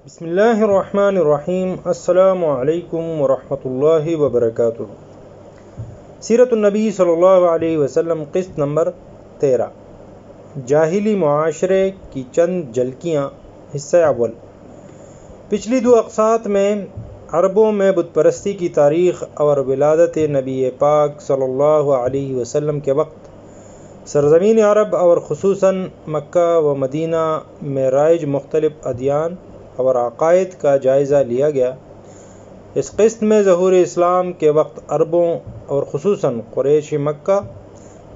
بسم اللہ الرحمن الرحیم۔ السلام علیکم ورحمۃ اللہ وبرکاتہ۔ سیرت النبی صلی اللہ علیہ وسلم، قسط نمبر 13، جاہلی معاشرے کی چند جھلکیاں، حصہ اول۔ پچھلی دو اقساط میں عربوں میں بت پرستی کی تاریخ اور ولادت نبی پاک صلی اللہ علیہ وسلم کے وقت سرزمین عرب اور خصوصاً مکہ و مدینہ میں رائج مختلف ادیان اور عقائد کا جائزہ لیا گیا۔ اس قسط میں ظہور اسلام کے وقت عربوں اور خصوصاً قریش مکہ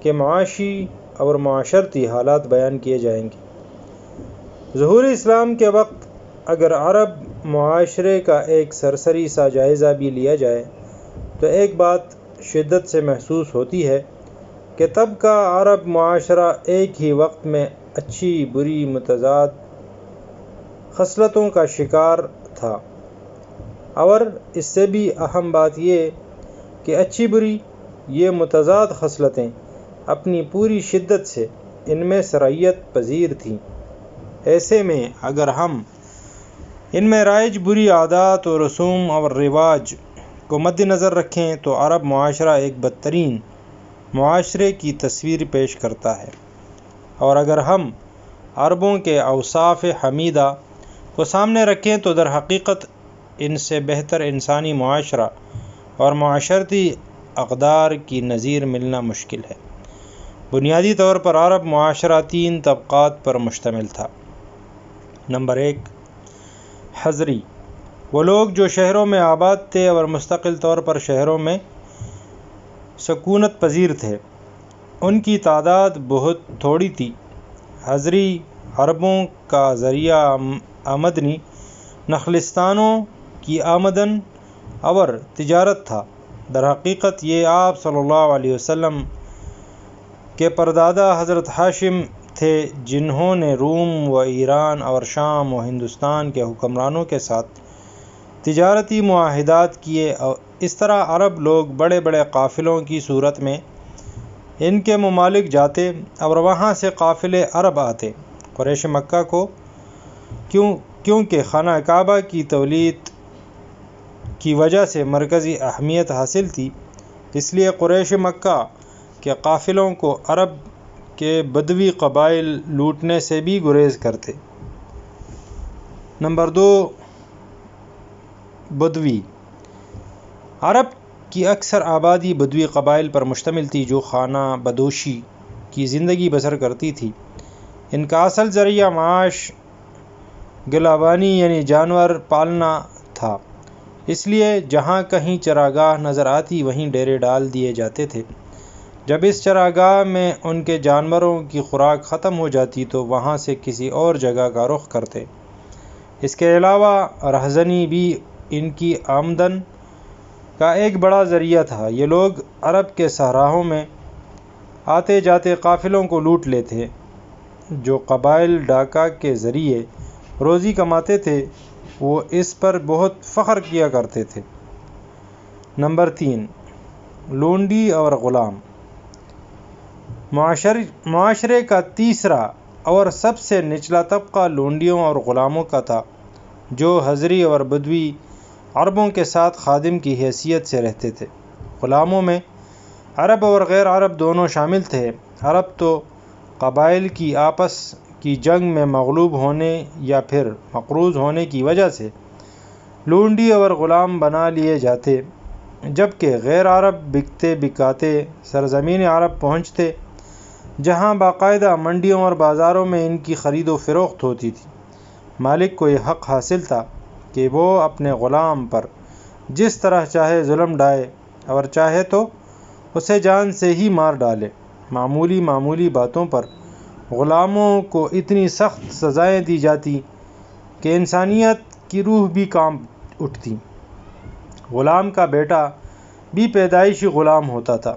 کے معاشی اور معاشرتی حالات بیان کیے جائیں گے۔ ظہور اسلام کے وقت اگر عرب معاشرے کا ایک سرسری سا جائزہ بھی لیا جائے تو ایک بات شدت سے محسوس ہوتی ہے کہ تب کا عرب معاشرہ ایک ہی وقت میں اچھی بری متضاد خصلتوں کا شکار تھا، اور اس سے بھی اہم بات یہ کہ اچھی بری یہ متضاد خصلتیں اپنی پوری شدت سے ان میں سرایت پذیر تھیں۔ ایسے میں اگر ہم ان میں رائج بری عادات و رسوم اور رواج کو مد نظر رکھیں تو عرب معاشرہ ایک بدترین معاشرے کی تصویر پیش کرتا ہے، اور اگر ہم عربوں کے اوصاف حمیدہ کو سامنے رکھیں تو در حقیقت ان سے بہتر انسانی معاشرہ اور معاشرتی اقدار کی نظیر ملنا مشکل ہے۔ بنیادی طور پر عرب معاشرہ تین طبقات پر مشتمل تھا۔ نمبر 1، حضری، وہ لوگ جو شہروں میں آباد تھے اور مستقل طور پر شہروں میں سکونت پذیر تھے، ان کی تعداد بہت تھوڑی تھی۔ حضری عربوں کا ذریعہ آمدنی نخلستانوں کی آمدن اور تجارت تھا۔ در حقیقت یہ آپ صلی اللہ علیہ وسلم کے پردادا حضرت ہاشم تھے، جنہوں نے روم و ایران اور شام و ہندوستان کے حکمرانوں کے ساتھ تجارتی معاہدات کیے، اور اس طرح عرب لوگ بڑے بڑے قافلوں کی صورت میں ان کے ممالک جاتے اور وہاں سے قافلے عرب آتے۔ قریش مکہ کو کیونکہ خانہ کعبہ کی تولید کی وجہ سے مرکزی اہمیت حاصل تھی، اس لیے قریش مکہ کے قافلوں کو عرب کے بدوی قبائل لوٹنے سے بھی گریز کرتے۔ نمبر 2، بدوی، عرب کی اکثر آبادی بدوی قبائل پر مشتمل تھی جو خانہ بدوشی کی زندگی بسر کرتی تھی۔ ان کا اصل ذریعہ معاش گلابانی یعنی جانور پالنا تھا، اس لیے جہاں کہیں چراگاہ نظر آتی وہیں ڈیرے ڈال دیے جاتے تھے۔ جب اس چراگاہ میں ان کے جانوروں کی خوراک ختم ہو جاتی تو وہاں سے کسی اور جگہ کا رخ کرتے۔ اس کے علاوہ رہزنی بھی ان کی آمدن کا ایک بڑا ذریعہ تھا۔ یہ لوگ عرب کے صحراؤں میں آتے جاتے قافلوں کو لوٹ لیتے۔ جو قبائل ڈاکہ کے ذریعے روزی کماتے تھے وہ اس پر بہت فخر کیا کرتے تھے۔ نمبر 3، لونڈی اور غلام، معاشرے کا تیسرا اور سب سے نچلا طبقہ لونڈیوں اور غلاموں کا تھا، جو حضری اور بدوی عربوں کے ساتھ خادم کی حیثیت سے رہتے تھے۔ غلاموں میں عرب اور غیر عرب دونوں شامل تھے۔ عرب تو قبائل کی آپس کی جنگ میں مغلوب ہونے یا پھر مقروض ہونے کی وجہ سے لونڈی اور غلام بنا لیے جاتے، جبکہ غیر عرب بکتے بکاتے سرزمین عرب پہنچتے، جہاں باقاعدہ منڈیوں اور بازاروں میں ان کی خرید و فروخت ہوتی تھی۔ مالک کو یہ حق حاصل تھا کہ وہ اپنے غلام پر جس طرح چاہے ظلم ڈھائے اور چاہے تو اسے جان سے ہی مار ڈالے۔ معمولی باتوں پر غلاموں کو اتنی سخت سزائیں دی جاتی کہ انسانیت کی روح بھی کانپ اٹھتی۔ غلام کا بیٹا بھی پیدائشی غلام ہوتا تھا۔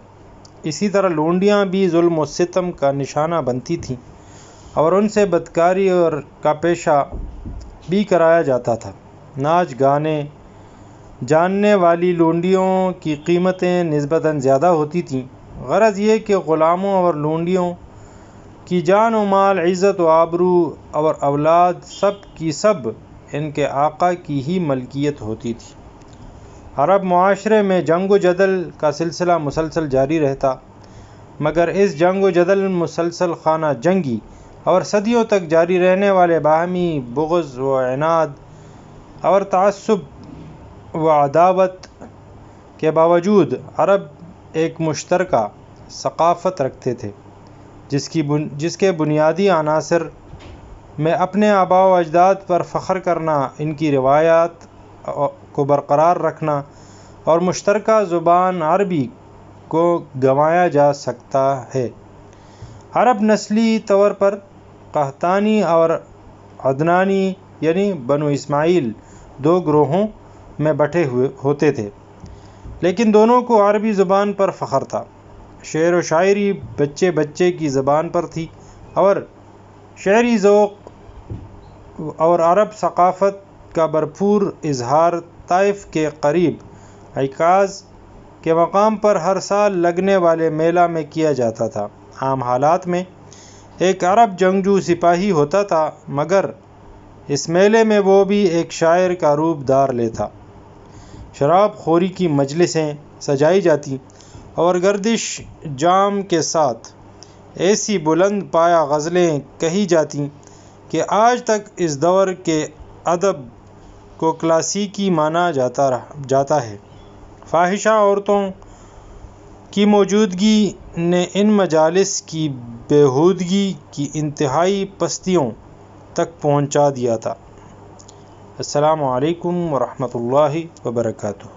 اسی طرح لونڈیاں بھی ظلم و ستم کا نشانہ بنتی تھیں اور ان سے بدکاری اور کا پیشہ بھی کرایا جاتا تھا۔ ناچ گانے جاننے والی لونڈیوں کی قیمتیں نسبتاً زیادہ ہوتی تھیں۔ غرض یہ کہ غلاموں اور لونڈیوں کی جان و مال، عزت و آبرو اور اولاد سب کی سب ان کے آقا کی ہی ملکیت ہوتی تھی۔ عرب معاشرے میں جنگ و جدل کا سلسلہ مسلسل جاری رہتا، مگر اس جنگ و جدل مسلسل خانہ جنگی اور صدیوں تک جاری رہنے والے باہمی بغض و عناد اور تعصب و عداوت کے باوجود عرب ایک مشترکہ ثقافت رکھتے تھے، جس کے بنیادی عناصر میں اپنے آباء و اجداد پر فخر کرنا، ان کی روایات کو برقرار رکھنا اور مشترکہ زبان عربی کو گنوایا جا سکتا ہے۔ عرب نسلی طور پر قحطانی اور عدنانی یعنی بنو اسماعیل دو گروہوں میں بٹے ہوتے تھے، لیکن دونوں کو عربی زبان پر فخر تھا۔ شعر و شاعری بچے بچے کی زبان پر تھی اور شعری ذوق اور عرب ثقافت کا بھرپور اظہار طائف کے قریب عکاظ کے مقام پر ہر سال لگنے والے میلہ میں کیا جاتا تھا۔ عام حالات میں ایک عرب جنگجو سپاہی ہوتا تھا، مگر اس میلے میں وہ بھی ایک شاعر کا روپ دھار لیتا۔ شراب خوری کی مجلسیں سجائی جاتی اور گردش جام کے ساتھ ایسی بلند پایہ غزلیں کہی جاتی کہ آج تک اس دور کے ادب کو کلاسیکی مانا جاتا ہے۔ فاحشہ عورتوں کی موجودگی نے ان مجالس کی بیہودگی کی انتہائی پستیوں تک پہنچا دیا تھا۔ السلام علیکم ورحمۃ اللہ وبرکاتہ۔